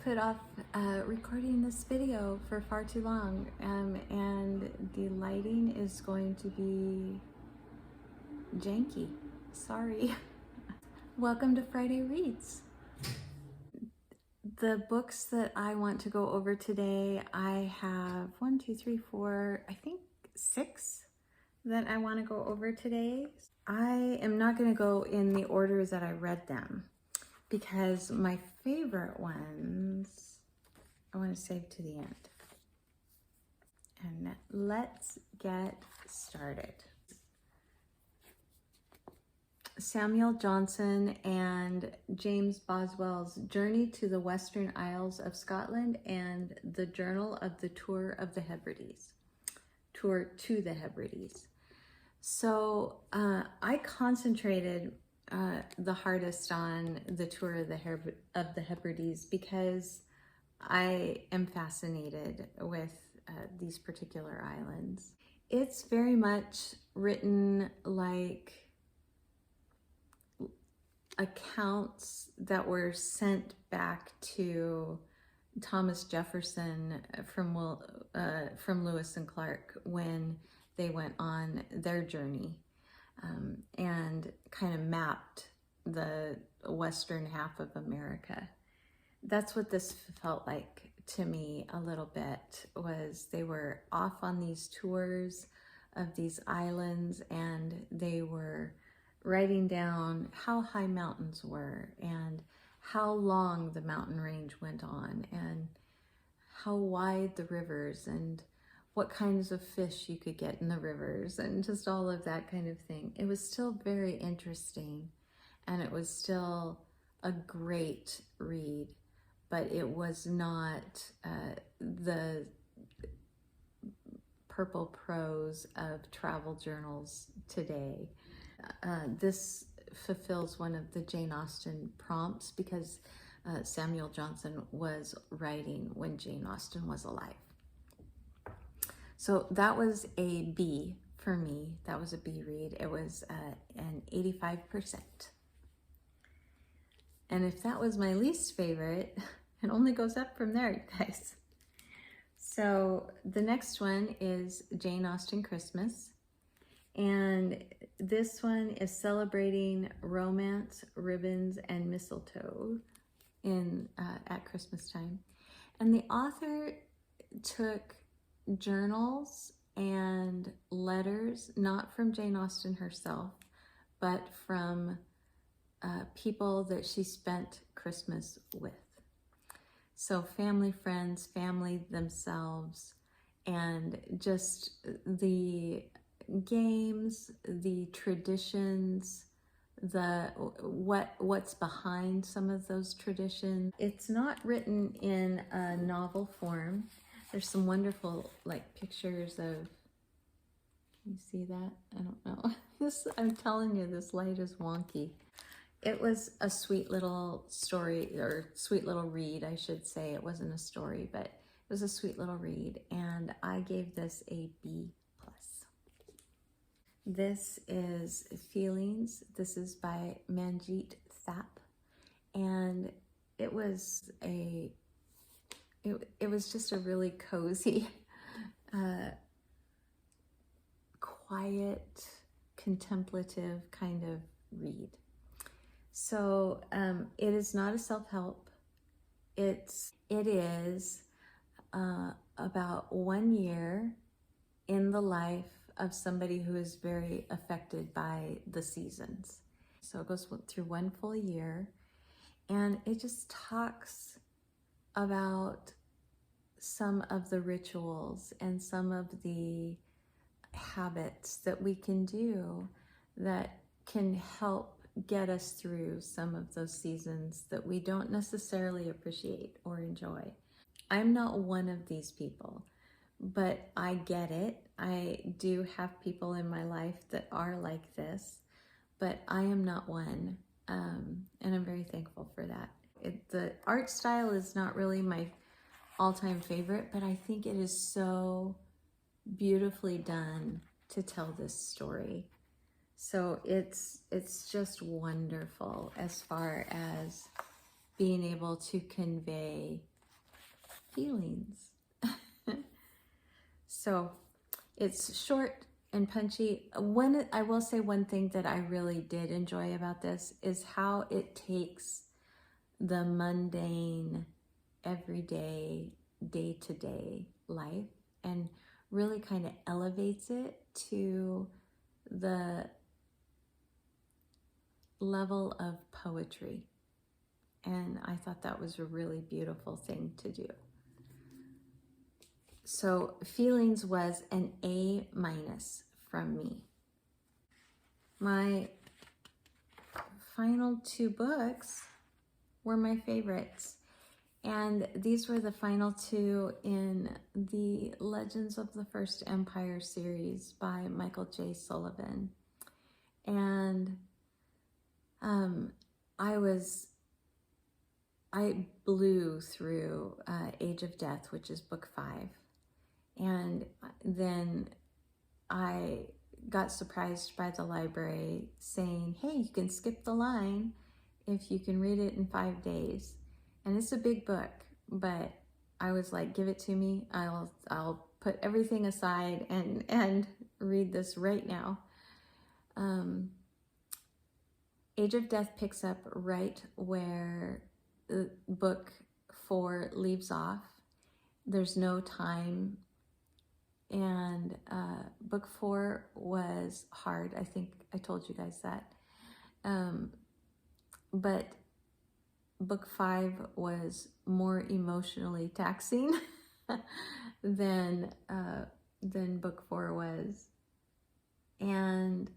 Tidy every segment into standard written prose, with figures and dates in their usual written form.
put off recording this video for far too long, and the lighting is going to be janky. Sorry. Welcome to Friday Reads. The books that I want to go over today, I have 1, 2, 3, 4, I think 6 that I want to go over today. I am not going to go in the order that I read them, because my favorite ones I want to save to the end. And let's get started. Samuel Johnson and James Boswell's Journey to the Western Isles of Scotland and the Journal of the Tour of the Hebrides. Tour to the Hebrides. So I concentrated the hardest on the tour of the Hebrides because I am fascinated with these particular islands. It's very much written like accounts that were sent back to Thomas Jefferson from Lewis and Clark when they went on their journey. And kind of mapped the western half of America. That's what this felt like to me a little bit, was they were off on these tours of these islands and they were writing down how high mountains were and how long the mountain range went on and how wide the rivers and what kinds of fish you could get in the rivers and just all of that kind of thing. It was still very interesting and it was still a great read, but it was not the purple prose of travel journals today. This fulfills one of the Jane Austen prompts because Samuel Johnson was writing when Jane Austen was alive. So that was a B for me. That was a B read. It was an 85%. And if that was my least favorite, it only goes up from there, you guys. So the next one is Jane Austen Christmas. And this one is celebrating romance, ribbons, and mistletoe at Christmas time. And the author took journals and letters, not from Jane Austen herself, but from people that she spent Christmas with. So family, friends, family themselves, and just the games, the traditions, what's behind some of those traditions. It's not written in a novel form. There's some wonderful pictures of, can you see that? I don't know. I'm telling you, this light is wonky. It was a sweet little story, or sweet little read, I should say. It wasn't a story, but it was a sweet little read, and I gave this a B+. This is Feelings. This is by Manjit, and it was just a really cozy, quiet, contemplative kind of read. So it is not a self-help. It is about 1 year in the life of somebody who is very affected by the seasons. So it goes through 1 full year, and it just talks about some of the rituals and some of the habits that we can do that can help get us through some of those seasons that we don't necessarily appreciate or enjoy. I'm not one of these people, but I get it. I do have people in my life that are like this, but I am not one, and I'm very thankful for that. The art style is not really my all-time favorite, but I think it is so beautifully done to tell this story. So it's just wonderful as far as being able to convey feelings. So it's short and punchy. I will say one thing that I really did enjoy about this is how it takes the mundane, everyday, day-to-day life and really kind of elevates it to the level of poetry. And I thought that was a really beautiful thing to do. So Feelings was an A- from me. My final two books were my favorites. And these were the final two in the Legends of the First Empire series by Michael J. Sullivan. And I blew through Age of Death, which is book 5. And then I got surprised by the library saying, hey, you can skip the line if you can read it in 5 days. And it's a big book, but I was like, give it to me. I'll put everything aside and read this right now. Age of Death picks up right where book 4 leaves off. There's no time. And book 4 was hard. I think I told you guys that. But book 5 was more emotionally taxing than book 4 was. And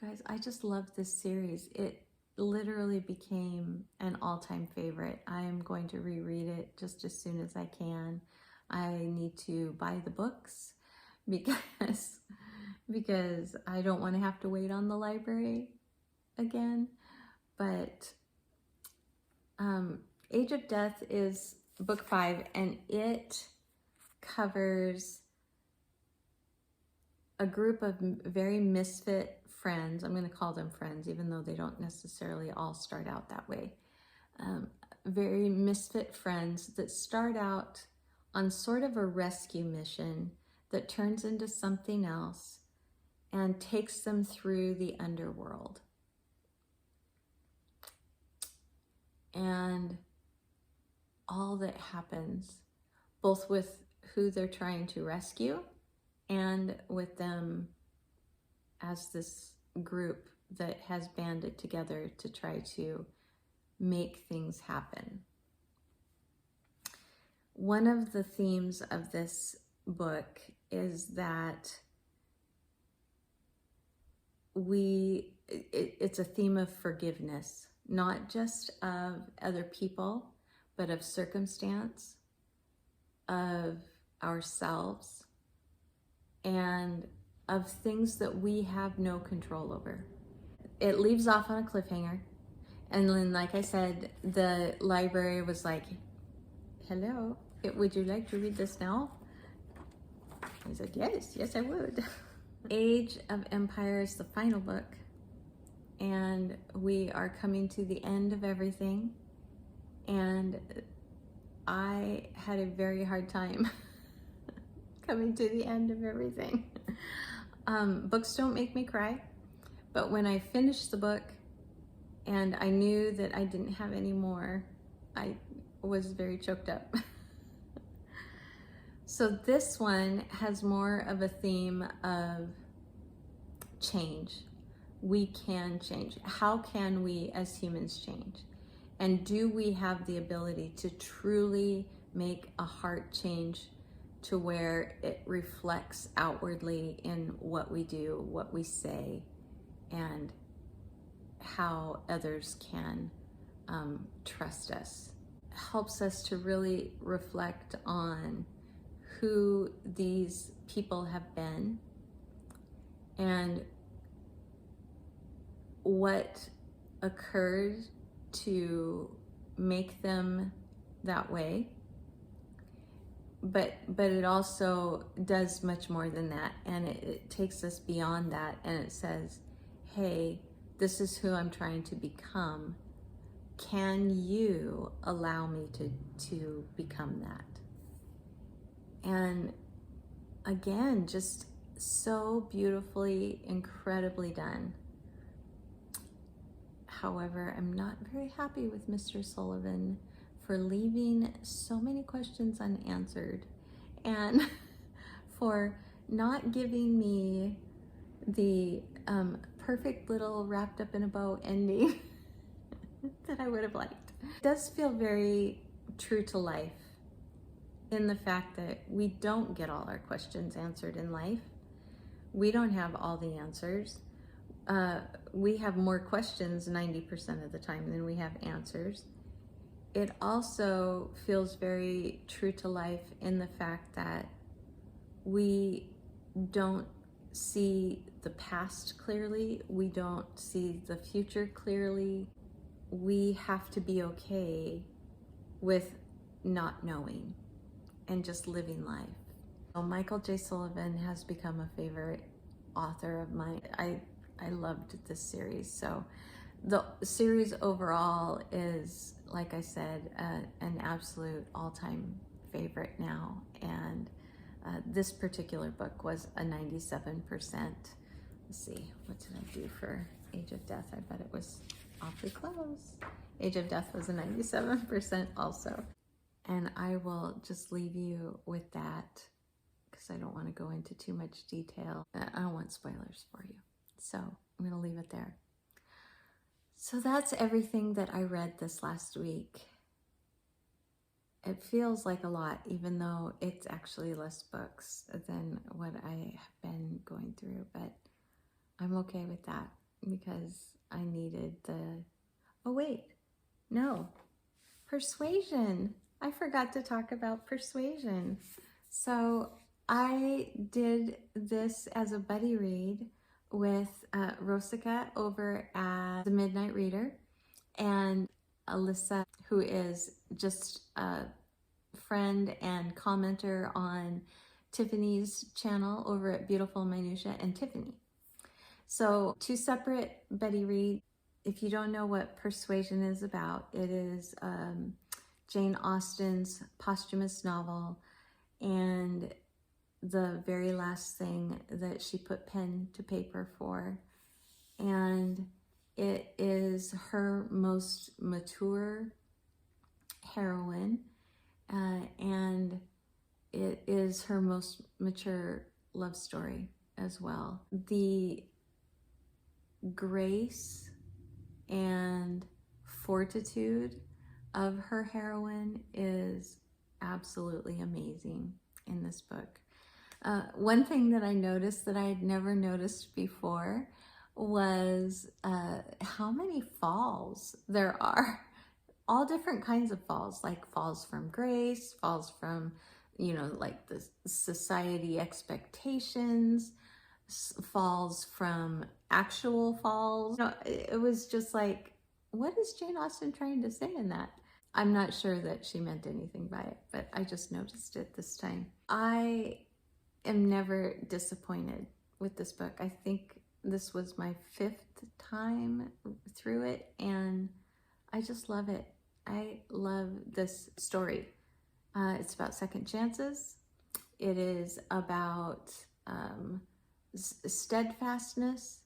you guys, I just love this series. It literally became an all-time favorite. I am going to reread it just as soon as I can. I need to buy the books because I don't want to have to wait on the library again. But Age of Death is book 5, and it covers a group of very misfit friends. I'm going to call them friends, even though they don't necessarily all start out that way. Very misfit friends that start out on sort of a rescue mission that turns into something else and takes them through the underworld. And all that happens, both with who they're trying to rescue and with them as this group that has banded together to try to make things happen. One of the themes of this book is that it's a theme of forgiveness, not just of other people, but of circumstance, of ourselves, and of things that we have no control over. It leaves off on a cliffhanger. And then, like I said, the library was like, hello, would you like to read this now? I said, yes, I would. Age of Empire is the final book, and we are coming to the end of everything. And I had a very hard time coming to the end of everything. Books don't make me cry, but when I finished the book and I knew that I didn't have any more, I was very choked up. So this one has more of a theme of change. We can change. How can we as humans change? And do we have the ability to truly make a heart change to where it reflects outwardly in what we do, what we say, and how others can trust us? It helps us to really reflect on who these people have been and what occurred to make them that way. But it also does much more than that, and it takes us beyond that, and it says, hey, this is who I'm trying to become. can you allow me to become that? And again, just so beautifully, incredibly done. However, I'm not very happy with Mr. Sullivan for leaving so many questions unanswered and for not giving me the perfect little wrapped up in a bow ending that I would have liked. It does feel very true to life in the fact that we don't get all our questions answered in life. We don't have all the answers. We have more questions 90% of the time than we have answers. It also feels very true to life in the fact that we don't see the past clearly. We don't see the future clearly. We have to be okay with not knowing and just living life. So Michael J. Sullivan has become a favorite author of mine. I loved this series. So the series overall is, like I said, an absolute all-time favorite now. And this particular book was a 97%. Let's see, what did I do for Age of Death? I bet it was awfully close. Age of Death was a 97% also. And I will just leave you with that because I don't want to go into too much detail. I don't want spoilers for you. So I'm going to leave it there. So that's everything that I read this last week. It feels like a lot, even though it's actually less books than what I have been going through, but I'm okay with that because I needed oh wait, no, Persuasion. I forgot to talk about Persuasion. So I did this as a buddy read with Rosika over at the Midnight Reader, and Alyssa, who is just a friend and commenter on Tiffany's channel over at Beautiful Minutia, and Tiffany. So two separate buddy reads. If you don't know what Persuasion is about, it is Jane Austen's posthumous novel, and the very last thing that she put pen to paper for. And it is her most mature heroine, and it is her most mature love story as well. The grace and fortitude of her heroine is absolutely amazing in this book. One thing that I noticed that I had never noticed before was how many falls there are. All different kinds of falls, like falls from grace, falls from, like the society expectations, falls from actual falls. It was just like, what is Jane Austen trying to say in that? I'm not sure that she meant anything by it, but I just noticed it this time. I am never disappointed with this book. I think this was my 5th time through it, and I just love it. I love this story. It's about second chances. It is about steadfastness.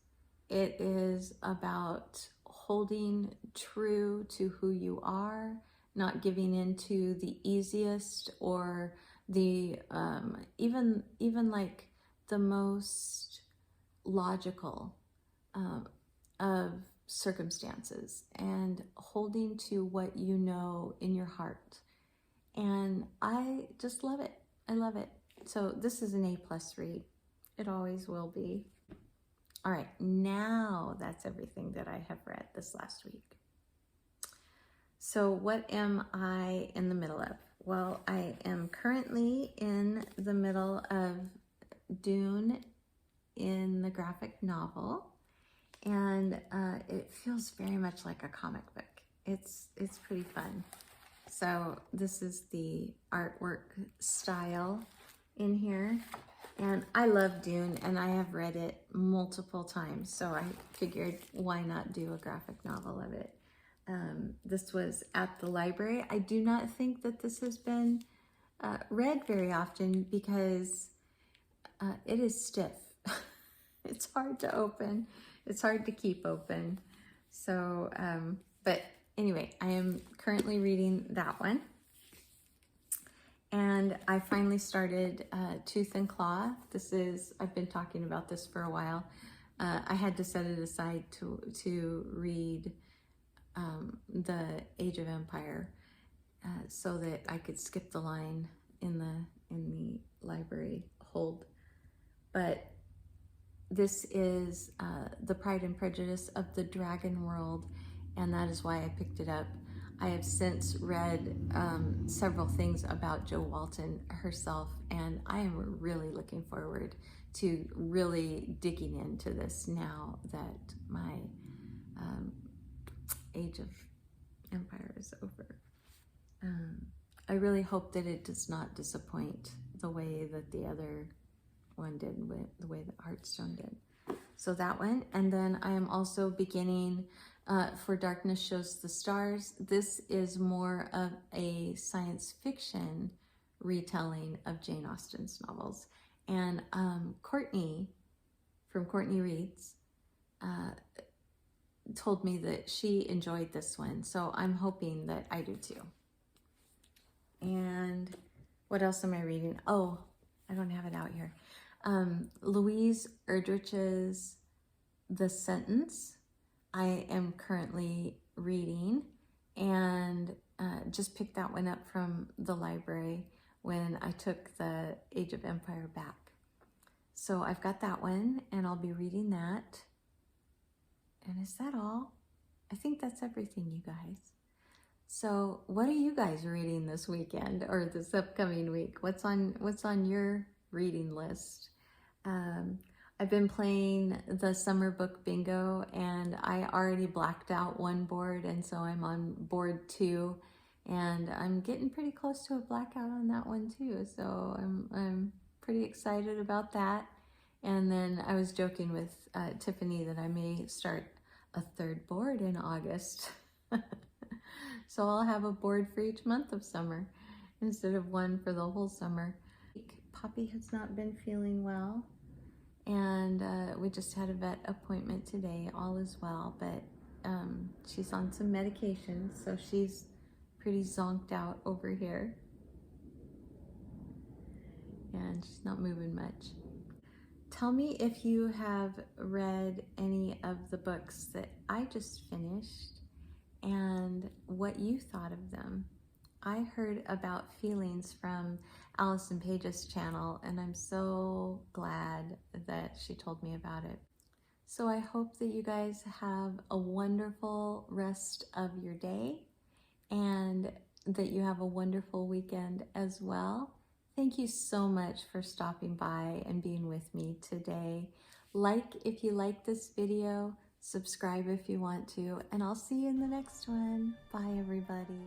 It is about holding true to who you are, not giving into the easiest or the even like the most logical of circumstances, and holding to what you know in your heart. And I just love it. I love it. So this is an A+ read. It always will be. All right, now that's everything that I have read this last week. So what am I in the middle of? Well, I am currently in the middle of Dune in the graphic novel, and it feels very much like a comic book. It's pretty fun. So this is the artwork style in here, and I love Dune, and I have read it multiple times, so I figured why not do a graphic novel of it. This was at the library. I do not think that this has been read very often because it is stiff. It's hard to open. It's hard to keep open. So, but anyway, I am currently reading that one. And I finally started Tooth and Claw. I've been talking about this for a while. I had to set it aside to read the Age of Empire so that I could skip the line in the library hold. But this is The Pride and Prejudice of the Dragon World, and that is why I picked it up. I have since read several things about Jo Walton herself, and I am really looking forward to really digging into this now that my Age of Empire is over. I really hope that it does not disappoint the way that the other one did, the way that Hearthstone did. So that one, and then I am also beginning For Darkness Shows the Stars. This is more of a science fiction retelling of Jane Austen's novels. And Courtney, from Courtney Reads, told me that she enjoyed this one. So I'm hoping that I do too. And what else am I reading? Oh, I don't have it out here. Louise Erdrich's The Sentence, I am currently reading, and just picked that one up from the library when I took the Age of Empire back. So I've got that one, and I'll be reading that. And is that all? I think that's everything, you guys. So what are you guys reading this weekend or this upcoming week? What's on your reading list? I've been playing the summer book bingo, and I already blacked out one board, and so I'm on board 2, and I'm getting pretty close to a blackout on that one too. So I'm pretty excited about that. And then I was joking with Tiffany that I may start a 3rd board in August. So I'll have a board for each month of summer instead of one for the whole summer. Poppy has not been feeling well, and we just had a vet appointment today. All is well, but she's on some medication, so she's pretty zonked out over here, and she's not moving much. Tell me if you have read any of the books that I just finished and what you thought of them. I heard about Feelings from Allison Page's channel, and I'm so glad that she told me about it. So I hope that you guys have a wonderful rest of your day and that you have a wonderful weekend as well. Thank you so much for stopping by and being with me today. Like if you like this video, subscribe if you want to, and I'll see you in the next one. Bye, everybody.